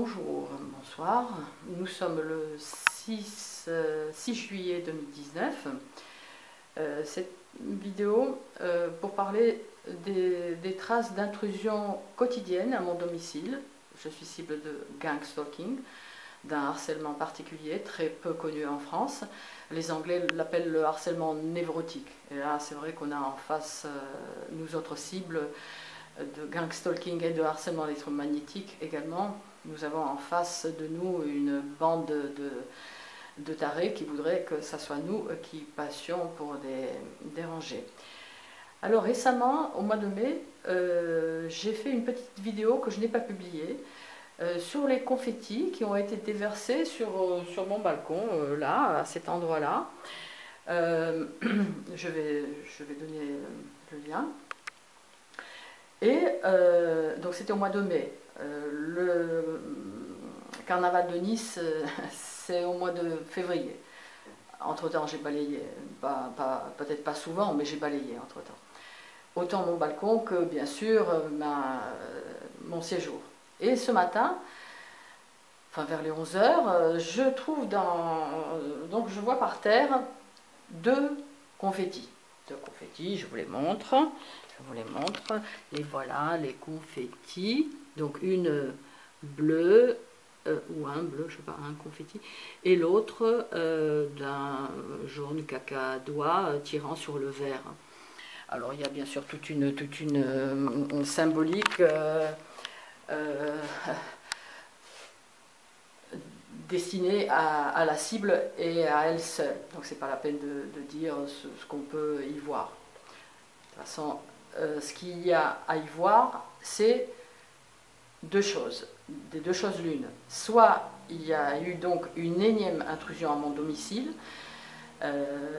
Bonjour, bonsoir. Nous sommes le 6 juillet 2019. Cette vidéo pour parler des traces d'intrusion quotidienne à mon domicile. Je suis cible de gang stalking, d'un harcèlement particulier, très peu connu en France. Les Anglais l'appellent le harcèlement névrotique. Et là, c'est vrai qu'on a en face, nous autres cibles, de gang stalking et de harcèlement électromagnétique également. Nous avons en face de nous une bande de tarés qui voudraient que ce soit nous qui passions pour des dérangés. Alors récemment, au mois de mai, j'ai fait une petite vidéo que je n'ai pas publiée sur les confettis qui ont été déversés sur mon balcon, là, à cet endroit-là. Je vais donner le lien. Et donc c'était au mois de mai. Le carnaval de Nice, c'est au mois de février. Entre-temps, j'ai balayé. Peut-être pas souvent, mais j'ai balayé entre-temps. Autant mon balcon que, bien sûr, mon séjour. Et ce matin, enfin vers les 11 h, je trouve donc je vois par terre deux confettis. Deux confettis, je vous les montre. Les voilà, les confettis. Donc une bleue, ou un bleu, je sais pas, un confetti, et l'autre d'un jaune cacadois tirant sur le vert. Alors il y a bien sûr toute une symbolique destinée à la cible et à elle seule. Donc c'est pas la peine de dire ce qu'on peut y voir. De toute façon, ce qu'il y a à y voir, c'est deux choses, des deux choses l'une. Soit il y a eu donc une énième intrusion à mon domicile,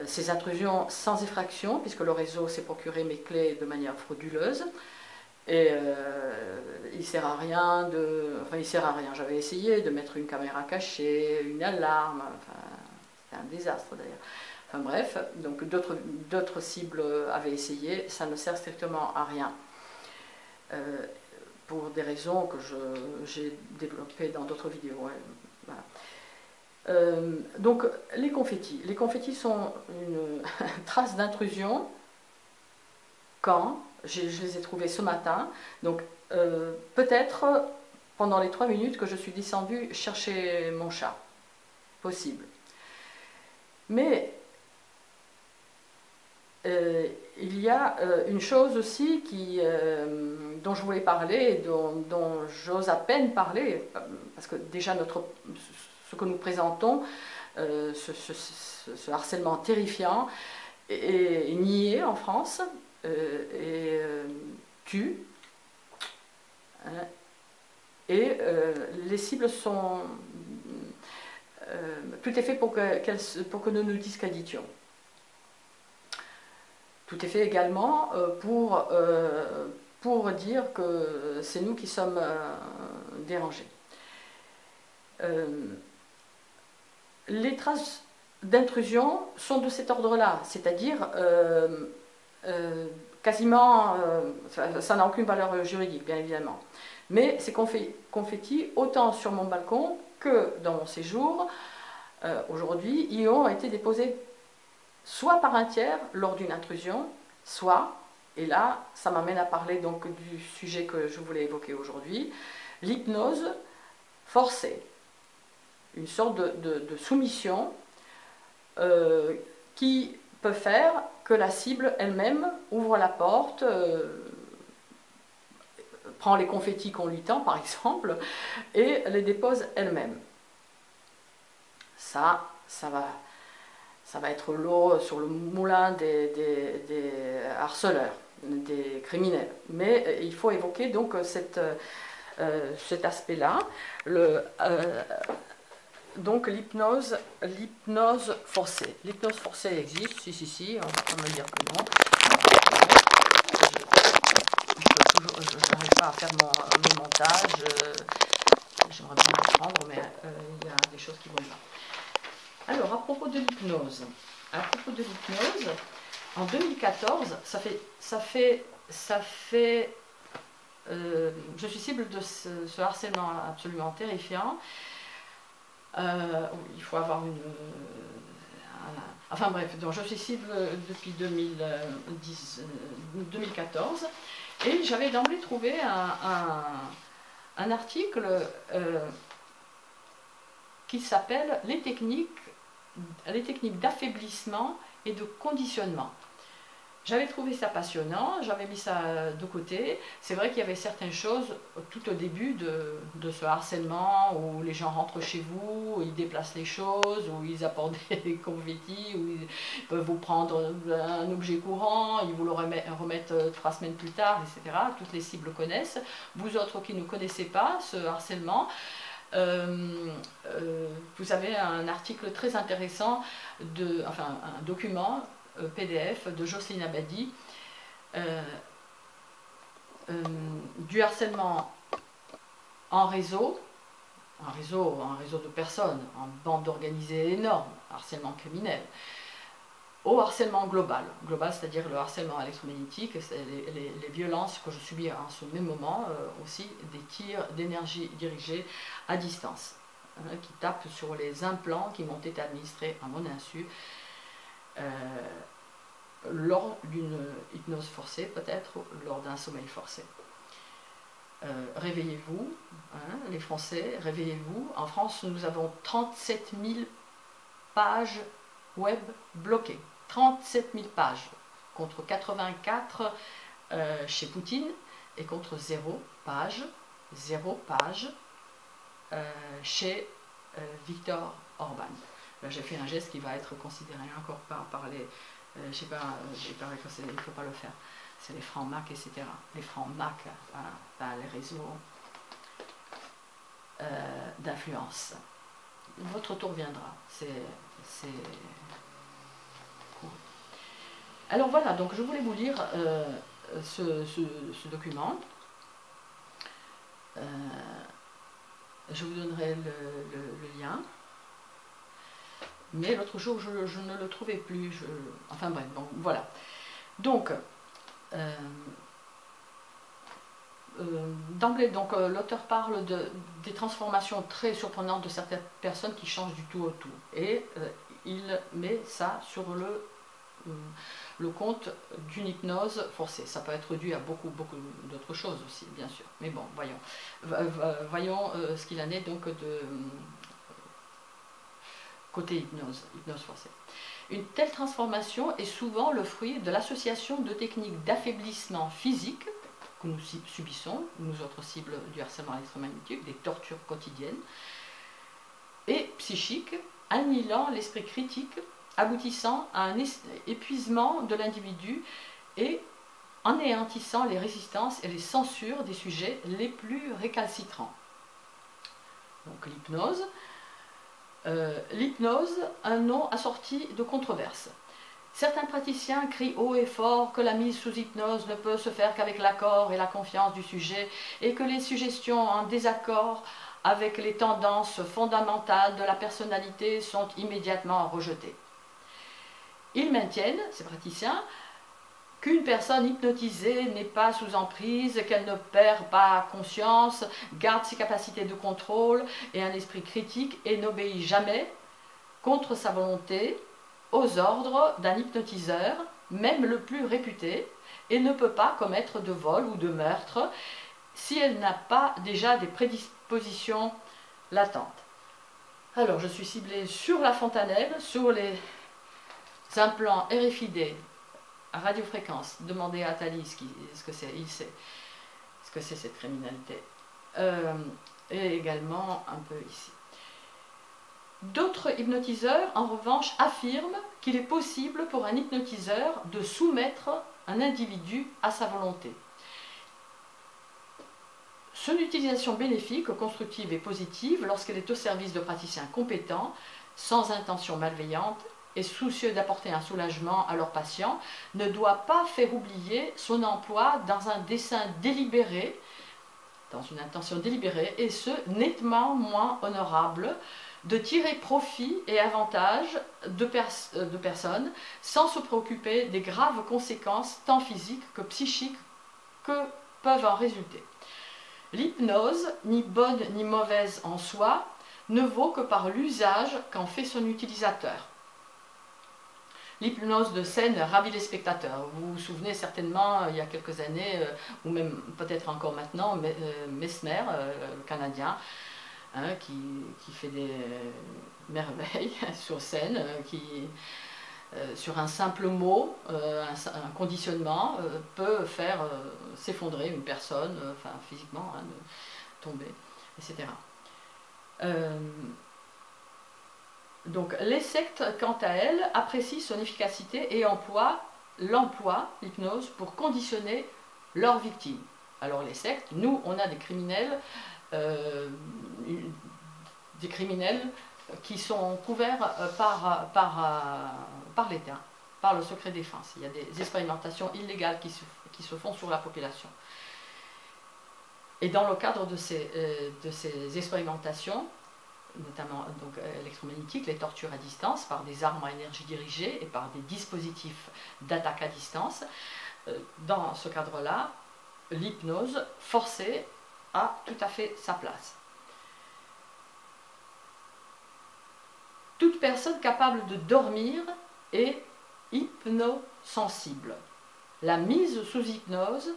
ces intrusions sans effraction, puisque le réseau s'est procuré mes clés de manière frauduleuse, et il sert à rien j'avais essayé de mettre une caméra cachée, une alarme, enfin, c'était un désastre d'ailleurs. Enfin bref, donc d'autres cibles avaient essayé, ça ne sert strictement à rien. Pour des raisons que j'ai développées dans d'autres vidéos. Ouais. Voilà. Donc les confettis sont une trace d'intrusion quand je les ai trouvés ce matin. Donc peut-être pendant les 3 minutes que je suis descendue chercher mon chat. Possible. Mais il y a une chose aussi dont je voulais parler, dont j'ose à peine parler, parce que déjà ce que nous présentons, ce harcèlement terrifiant, est nié en France, et tue. Et les cibles sont... tout est fait pour que nous nous discréditions. Tout est fait également pour dire que c'est nous qui sommes dérangés. Les traces d'intrusion sont de cet ordre-là, c'est-à-dire quasiment, ça n'a aucune valeur juridique, bien évidemment. Mais ces confettis, autant sur mon balcon que dans mon séjour, aujourd'hui, y ont été déposés soit par un tiers lors d'une intrusion, soit, et là ça m'amène à parler donc du sujet que je voulais évoquer aujourd'hui, l'hypnose forcée, une sorte de soumission qui peut faire que la cible elle-même ouvre la porte, prend les confettis qu'on lui tend par exemple, et les dépose elle-même. Ça va être l'eau sur le moulin des harceleurs, des criminels. Mais il faut évoquer donc cet aspect-là, donc l'hypnose forcée. L'hypnose forcée existe, si, on va pas me dire que non. Je n'arrive pas à faire mon montage, j'aimerais bien apprendre, mais il y a des choses qui vont pas. Alors, à propos de l'hypnose, en 2014, ça fait je suis cible de ce harcèlement absolument terrifiant. Il faut avoir une... enfin bref, donc je suis cible depuis 2014 et j'avais d'emblée trouvé un article qui s'appelle les techniques d'affaiblissement et de conditionnement. J'avais trouvé ça passionnant, j'avais mis ça de côté. C'est vrai qu'il y avait certaines choses tout au début de ce harcèlement où les gens rentrent chez vous, où ils déplacent les choses, où ils apportent des confettis, où ils peuvent vous prendre un objet courant, ils vous le remettent 3 semaines plus tard, etc. Toutes les cibles connaissent. Vous autres qui ne connaissez pas ce harcèlement, vous avez un article très intéressant, enfin un document PDF de Jocelyne Abadi, du harcèlement en réseau, un réseau de personnes, en bande organisée énorme, harcèlement criminel, au harcèlement global. Global, c'est-à-dire le harcèlement électromagnétique, les violences que je subis en ce même moment, aussi des tirs d'énergie dirigés à distance, qui tapent sur les implants qui m'ont été administrés à mon insu, lors d'une hypnose forcée, peut-être lors d'un sommeil forcé. Réveillez-vous, hein, les Français, réveillez-vous. En France, nous avons 37 000 pages web bloquées. 37 000 pages, contre 84 chez Poutine, et contre 0 page chez Viktor Orban. Là, j'ai fait un geste qui va être considéré encore par les... je sais pas, il paraît qu'il ne faut pas le faire. C'est les francs Mac, etc. Les francs Mac, voilà, les réseaux d'influence. Votre tour viendra. C'est cool. Alors voilà, donc je voulais vous lire ce document. Je vous donnerai le lien. Mais l'autre jour, je ne le trouvais plus. Enfin bref, bon, voilà. Donc, d'emblée, l'auteur parle des transformations très surprenantes de certaines personnes qui changent du tout au tout. Et il met ça sur le compte d'une hypnose forcée. Ça peut être dû à beaucoup d'autres choses aussi, bien sûr. Mais bon, voyons ce qu'il en est donc de... côté hypnose forcée. Une telle transformation est souvent le fruit de l'association de techniques d'affaiblissement physique que nous subissons, nous autres cibles du harcèlement électromagnétique, des tortures quotidiennes, et psychiques, annihilant l'esprit critique, aboutissant à un épuisement de l'individu et anéantissant les résistances et les censures des sujets les plus récalcitrants. Donc l'hypnose. L'hypnose, un nom assorti de controverses. Certains praticiens crient haut et fort que la mise sous hypnose ne peut se faire qu'avec l'accord et la confiance du sujet et que les suggestions en désaccord avec les tendances fondamentales de la personnalité sont immédiatement rejetées. Ils maintiennent, ces praticiens, qu'une personne hypnotisée n'est pas sous emprise, qu'elle ne perd pas conscience, garde ses capacités de contrôle et un esprit critique et n'obéit jamais, contre sa volonté, aux ordres d'un hypnotiseur, même le plus réputé, et ne peut pas commettre de vol ou de meurtre si elle n'a pas déjà des prédispositions latentes. Alors, je suis ciblée sur la fontanelle, sur les implants RFID, à radiofréquence. Demandez à Thalys ce que c'est, il sait ce que c'est cette criminalité. Et également un peu ici. D'autres hypnotiseurs, en revanche, affirment qu'il est possible pour un hypnotiseur de soumettre un individu à sa volonté. Son utilisation bénéfique, constructive et positive, lorsqu'elle est au service de praticiens compétents, sans intention malveillante, et soucieux d'apporter un soulagement à leurs patients, ne doit pas faire oublier son emploi dans un dessein délibéré, dans une intention délibérée, et ce, nettement moins honorable, de tirer profit et avantage de personnes sans se préoccuper des graves conséquences tant physiques que psychiques que peuvent en résulter. L'hypnose, ni bonne ni mauvaise en soi, ne vaut que par l'usage qu'en fait son utilisateur. L'hypnose de scène ravit les spectateurs. Vous vous souvenez certainement, il y a quelques années, ou même peut-être encore maintenant, Mesmer, le Canadien, hein, qui fait des merveilles sur scène, sur un simple mot, un conditionnement, peut faire s'effondrer une personne, enfin physiquement, hein, tomber, etc. Donc les sectes, quant à elles, apprécient son efficacité et emploient l'hypnose pour conditionner leurs victimes. Alors les sectes, nous, on a des criminels qui sont couverts par l'État, par le secret défense. Il y a des expérimentations illégales qui se font sur la population. Et dans le cadre de ces expérimentations, notamment électromagnétiques, les tortures à distance par des armes à énergie dirigée et par des dispositifs d'attaque à distance, dans ce cadre-là, l'hypnose forcée a tout à fait sa place. Toute personne capable de dormir est hypnosensible. La mise sous hypnose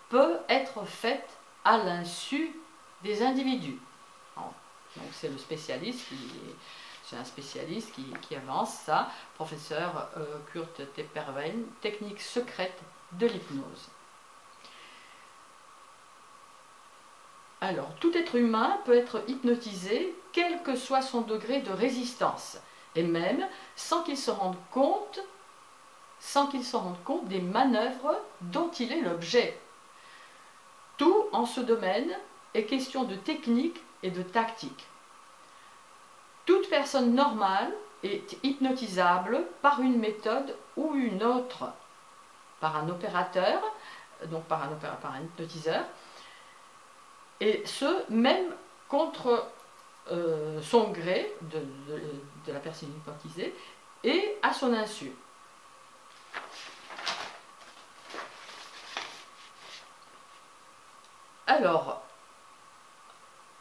peut être faite à l'insu des individus. Donc c'est le spécialiste, c'est un spécialiste qui avance ça, professeur Kurt Tepperwein, technique secrète de l'hypnose. Alors, tout être humain peut être hypnotisé, quel que soit son degré de résistance, et même sans qu'il se rende compte des manœuvres dont il est l'objet. Tout en ce domaine est question de technique et de tactique. Toute personne normale est hypnotisable par une méthode ou une autre, par un opérateur, donc par un hypnotiseur, et ce, même contre son gré de la personne hypnotisée et à son insu. Alors,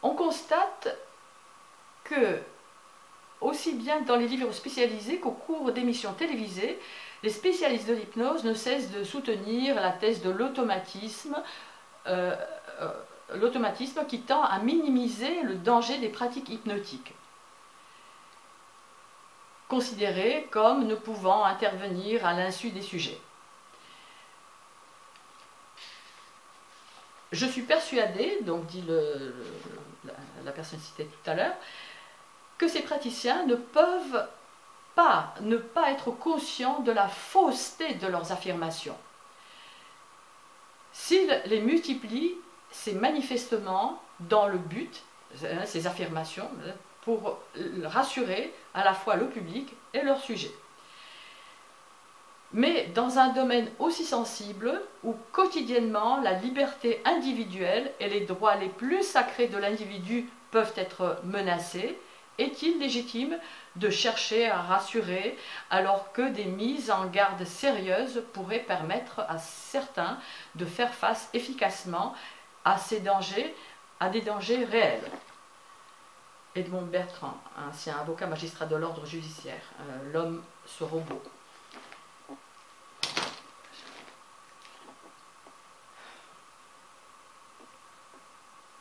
on constate que, aussi bien dans les livres spécialisés qu'au cours d'émissions télévisées, les spécialistes de l'hypnose ne cessent de soutenir la thèse de l'automatisme qui tend à minimiser le danger des pratiques hypnotiques, considérées comme ne pouvant intervenir à l'insu des sujets. Je suis persuadée, donc dit la personne citée tout à l'heure, que ces praticiens ne peuvent pas ne pas être conscients de la fausseté de leurs affirmations. S'ils les multiplient, c'est manifestement dans le but, ces affirmations, pour rassurer à la fois le public et leur sujet. Mais dans un domaine aussi sensible, où quotidiennement la liberté individuelle et les droits les plus sacrés de l'individu peuvent être menacés, est-il légitime de chercher à rassurer alors que des mises en garde sérieuses pourraient permettre à certains de faire face efficacement à ces dangers, à des dangers réels? Edmond Bertrand, ancien avocat magistrat de l'ordre judiciaire, l'homme, ce robot.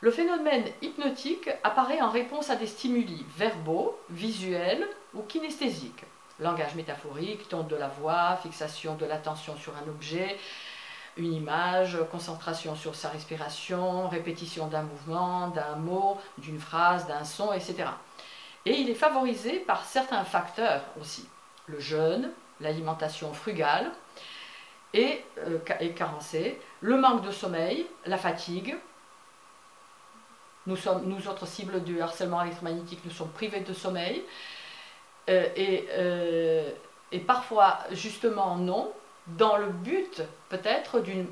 Le phénomène hypnotique apparaît en réponse à des stimuli verbaux, visuels ou kinesthésiques. Langage métaphorique, ton de la voix, fixation de l'attention sur un objet, une image, concentration sur sa respiration, répétition d'un mouvement, d'un mot, d'une phrase, d'un son, etc. Et il est favorisé par certains facteurs aussi. Le jeûne, l'alimentation frugale et carencée, le manque de sommeil, la fatigue. Nous autres cibles du harcèlement électromagnétique, nous sommes privés de sommeil. Et parfois, justement, non, dans le but, peut-être, d'une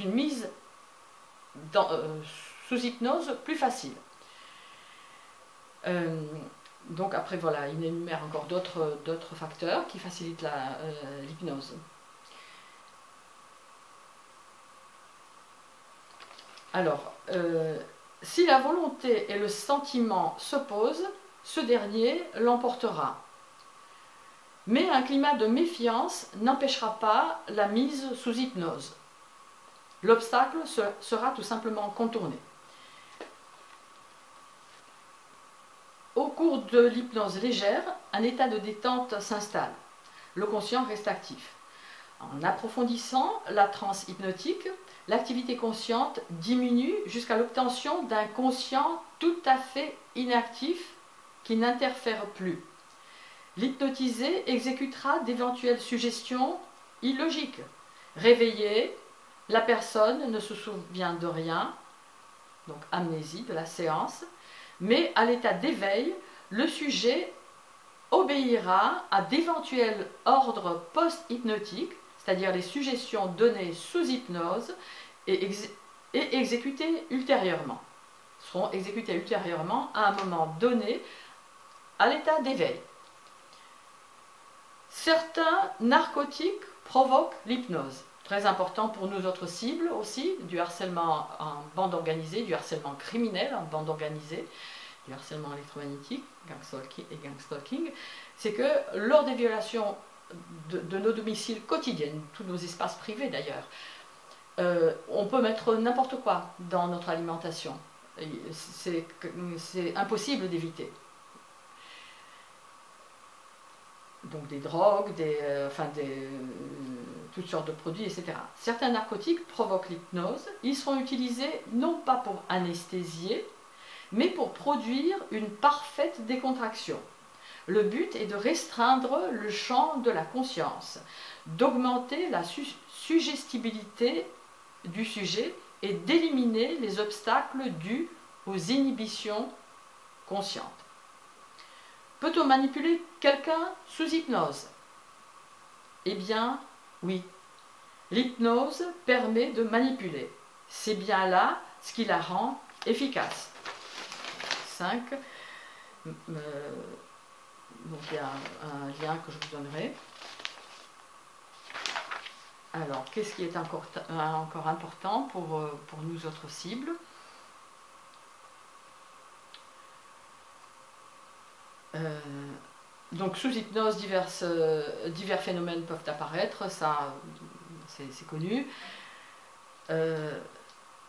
mise sous hypnose plus facile. Donc après, voilà, il énumère encore d'autres facteurs qui facilitent l'hypnose. Alors, si la volonté et le sentiment s'opposent, ce dernier l'emportera. Mais un climat de méfiance n'empêchera pas la mise sous hypnose. L'obstacle sera tout simplement contourné. Au cours de l'hypnose légère, un état de détente s'installe. Le conscient reste actif. En approfondissant la transe hypnotique, l'activité consciente diminue jusqu'à l'obtention d'un conscient tout à fait inactif qui n'interfère plus. L'hypnotisé exécutera d'éventuelles suggestions illogiques. Réveillée, la personne ne se souvient de rien, donc amnésie de la séance, mais à l'état d'éveil, le sujet obéira à d'éventuels ordres post-hypnotiques, c'est-à-dire les suggestions données sous hypnose et exécutées ultérieurement, seront exécutées ultérieurement à un moment donné à l'état d'éveil. Certains narcotiques provoquent l'hypnose. Très important pour nous autres cibles aussi, du harcèlement en bande organisée, du harcèlement criminel en bande organisée, du harcèlement électromagnétique, gang stalking, c'est que lors des violations de nos domiciles quotidiens, tous nos espaces privés d'ailleurs, on peut mettre n'importe quoi dans notre alimentation. C'est impossible d'éviter. Donc des drogues, toutes sortes de produits, etc. Certains narcotiques provoquent l'hypnose. Ils seront utilisés non pas pour anesthésier, mais pour produire une parfaite décontraction. Le but est de restreindre le champ de la conscience, d'augmenter la suggestibilité du sujet et d'éliminer les obstacles dus aux inhibitions conscientes. Peut-on manipuler quelqu'un sous hypnose? Eh bien, oui. L'hypnose permet de manipuler. C'est bien là ce qui la rend efficace. 5. Donc il y a un lien que je vous donnerai. Alors, qu'est-ce qui est encore important pour nous autres cibles? Donc sous hypnose, divers phénomènes peuvent apparaître, ça c'est connu,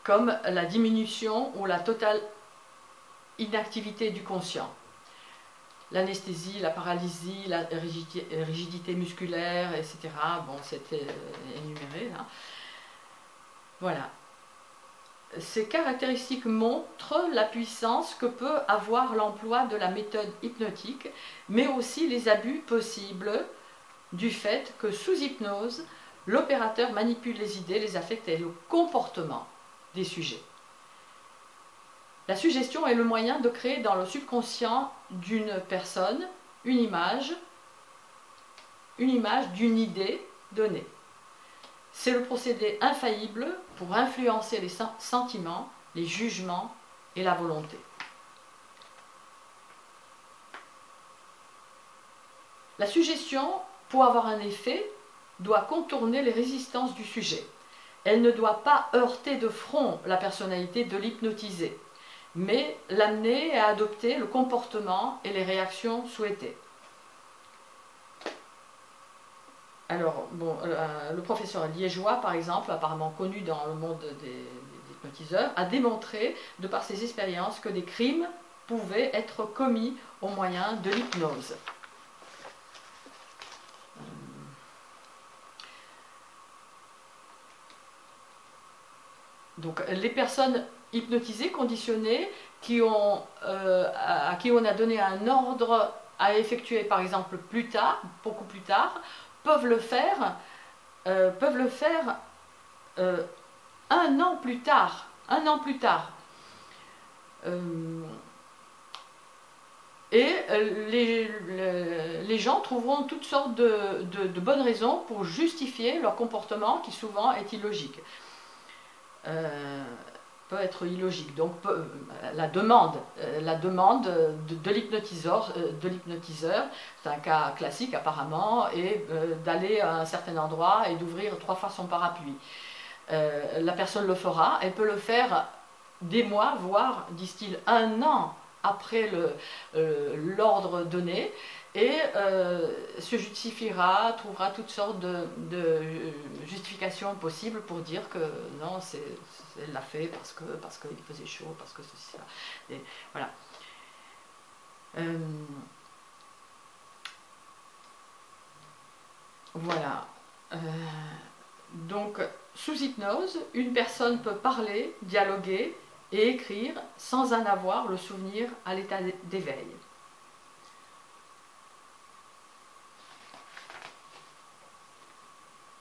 comme la diminution ou la totale inactivité du conscient. L'anesthésie, la paralysie, la rigidité musculaire, etc. Bon, c'était énuméré là. Voilà. Ces caractéristiques montrent la puissance que peut avoir l'emploi de la méthode hypnotique, mais aussi les abus possibles du fait que sous hypnose, l'opérateur manipule les idées, les affects et le comportement des sujets. La suggestion est le moyen de créer dans le subconscient d'une personne une image d'une idée donnée. C'est le procédé infaillible pour influencer les sentiments, les jugements et la volonté. La suggestion, pour avoir un effet, doit contourner les résistances du sujet. Elle ne doit pas heurter de front la personnalité de l'hypnotisé, mais l'amener à adopter le comportement et les réactions souhaitées. Alors, bon, le professeur liégeois, par exemple, apparemment connu dans le monde des hypnotiseurs, a démontré, de par ses expériences, que des crimes pouvaient être commis au moyen de l'hypnose. Donc, les personnes hypnotisées, conditionnées, à qui on a donné un ordre à effectuer, par exemple, plus tard, beaucoup plus tard, peuvent le faire un an plus tard. Et les gens trouveront toutes sortes de bonnes raisons pour justifier leur comportement qui souvent est illogique. Peut être illogique. Donc la demande de l'hypnotiseur, c'est un cas classique apparemment, est d'aller à un certain endroit et d'ouvrir 3 fois son parapluie. la personne le fera, elle peut le faire des mois, voire, disent-ils, un an après l'ordre donné, et se justifiera, trouvera toutes sortes de justifications possibles pour dire que non, elle l'a fait parce qu'il faisait chaud, parce que ceci, cela. Et voilà. Voilà. Donc, sous hypnose, une personne peut parler, dialoguer et écrire sans en avoir le souvenir à l'état d'éveil.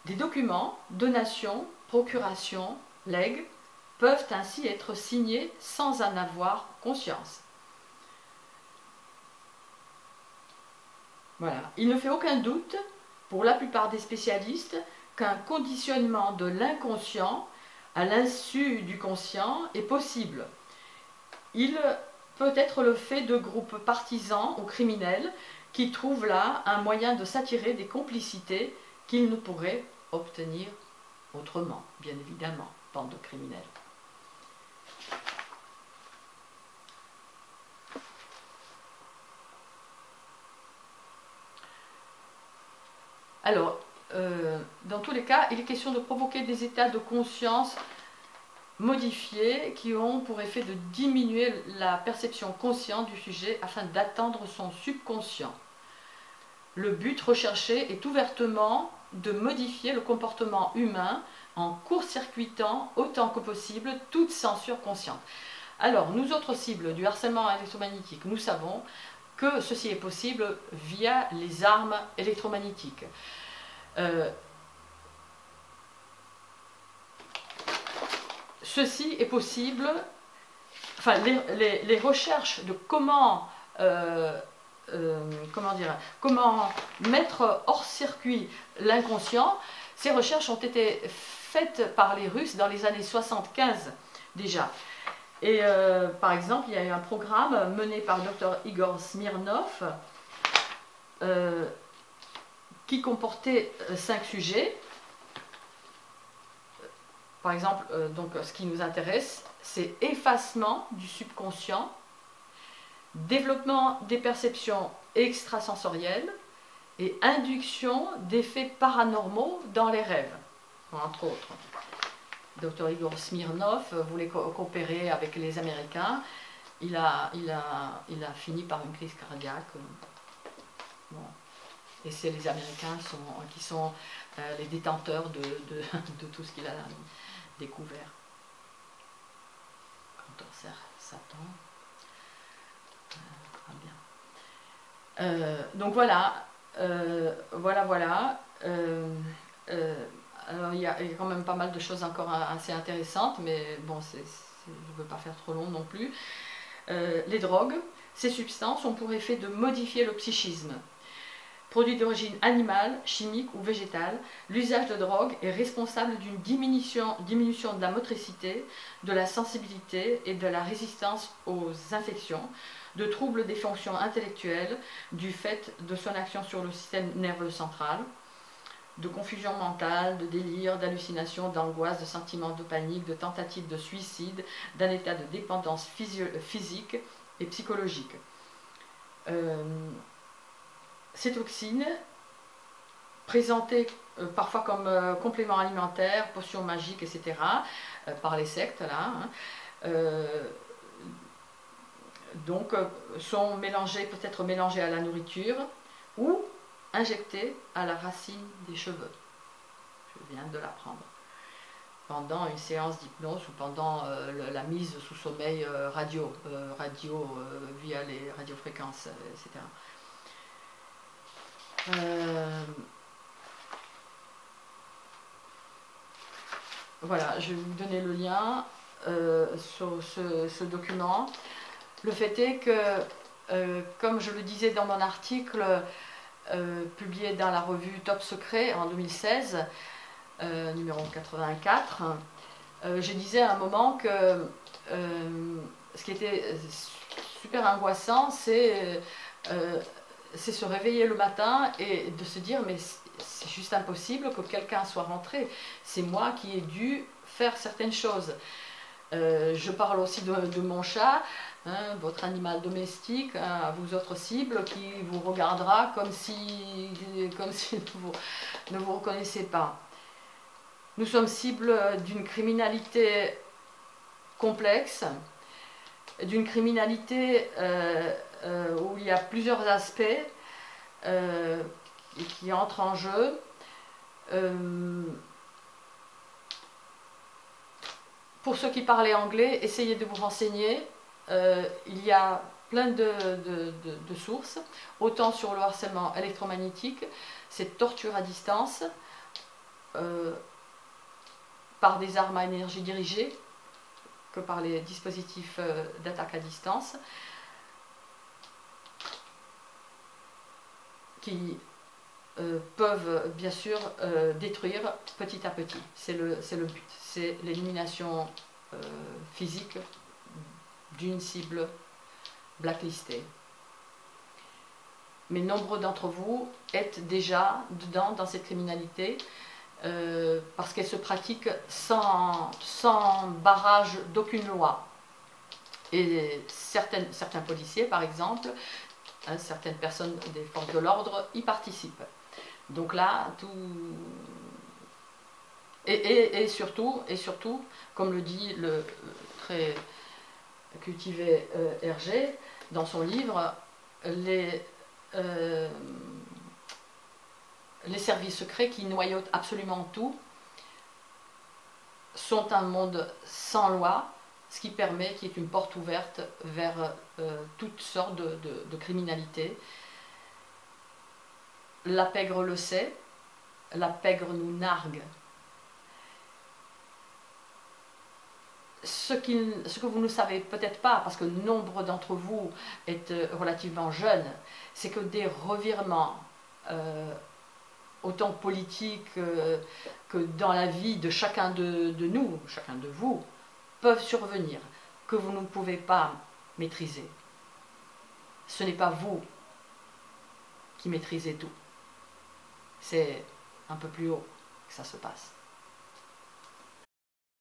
Des documents, donations, procurations, legs peuvent ainsi être signés sans en avoir conscience. Voilà. Il ne fait aucun doute, pour la plupart des spécialistes, qu'un conditionnement de l'inconscient à l'insu du conscient est possible. Il peut être le fait de groupes partisans ou criminels qui trouvent là un moyen de s'attirer des complicités qu'ils ne pourraient obtenir autrement, bien évidemment, bande de criminels. Alors, dans tous les cas, il est question de provoquer des états de conscience modifiés qui ont pour effet de diminuer la perception consciente du sujet afin d'atteindre son subconscient. Le but recherché est ouvertement de modifier le comportement humain en court-circuitant autant que possible toute censure consciente. Alors, nous autres cibles du harcèlement électromagnétique, nous savons que ceci est possible via les armes électromagnétiques. Ceci est possible, enfin les recherches de comment mettre hors circuit l'inconscient, ces recherches ont été faites par les Russes dans les années 75 déjà. Et par exemple, il y a eu un programme mené par le Dr Igor Smirnov qui comportait 5 sujets. Par exemple, donc, ce qui nous intéresse, c'est effacement du subconscient, développement des perceptions extrasensorielles et induction d'effets paranormaux dans les rêves, entre autres. Dr Igor Smirnov voulait coopérer avec les Américains. Il a fini par une crise cardiaque. Bon. Et c'est les Américains qui sont les détenteurs de tout ce qu'il a découvert. Cantor Satan. Bien. Donc voilà. Voilà. Alors il y a quand même pas mal de choses encore assez intéressantes, mais bon, je ne veux pas faire trop long non plus. Les drogues, ces substances ont pour effet de modifier le psychisme. Produit d'origine animale, chimique ou végétale, l'usage de drogue est responsable d'une diminution de la motricité, de la sensibilité et de la résistance aux infections, de troubles des fonctions intellectuelles du fait de son action sur le système nerveux central, de confusion mentale, de délire, d'hallucination, d'angoisse, de sentiments de panique, de tentatives de suicide, d'un état de dépendance physique et psychologique. Ces toxines, présentées parfois comme compléments alimentaires, potions magiques, etc., par les sectes, là, donc sont peut-être mélangées à la nourriture ou injectées à la racine des cheveux. Je viens de l'apprendre. Pendant une séance d'hypnose ou pendant la mise sous sommeil radio via les radiofréquences, etc. Voilà, je vais vous donner le lien sur ce document. Le fait est que, comme je le disais dans mon article publié dans la revue Top Secret en 2016, numéro 84, je disais à un moment que ce qui était super angoissant, c'est se réveiller le matin et de se dire mais c'est juste impossible que quelqu'un soit rentré. C'est moi qui ai dû faire certaines choses. Je parle aussi de mon chat, hein, votre animal domestique, hein, à vous autres cibles, qui vous regardera comme si vous ne vous reconnaissez pas. Nous sommes cibles d'une criminalité complexe, d'une criminalité où il y a plusieurs aspects qui entrent en jeu. Pour ceux qui parlaient anglais, essayez de vous renseigner. Il y a plein de sources, autant sur le harcèlement électromagnétique, cette torture à distance, par des armes à énergie dirigée, que par les dispositifs d'attaque à distance, qui peuvent bien sûr détruire petit à petit. C'est le but, c'est l'élimination physique d'une cible blacklistée. Mais nombre d'entre vous êtes déjà dedans, dans cette criminalité, parce qu'elle se pratique sans barrage d'aucune loi. Et certains policiers, par exemple, hein, certaines personnes des forces de l'ordre y participent. Donc là, tout... Et surtout, comme le dit le très cultivé Hergé dans son livre, les services secrets qui noyautent absolument tout sont un monde sans loi, ce qui permet, qui est une porte ouverte vers toutes sortes de criminalité. La pègre le sait, la pègre nous nargue. Ce que vous ne savez peut-être pas, parce que nombre d'entre vous êtes relativement jeunes, c'est que des revirements, autant politiques que dans la vie de chacun de nous, chacun de vous, peuvent survenir, que vous ne pouvez pas maîtriser. Ce n'est pas vous qui maîtrisez tout. C'est un peu plus haut que ça se passe.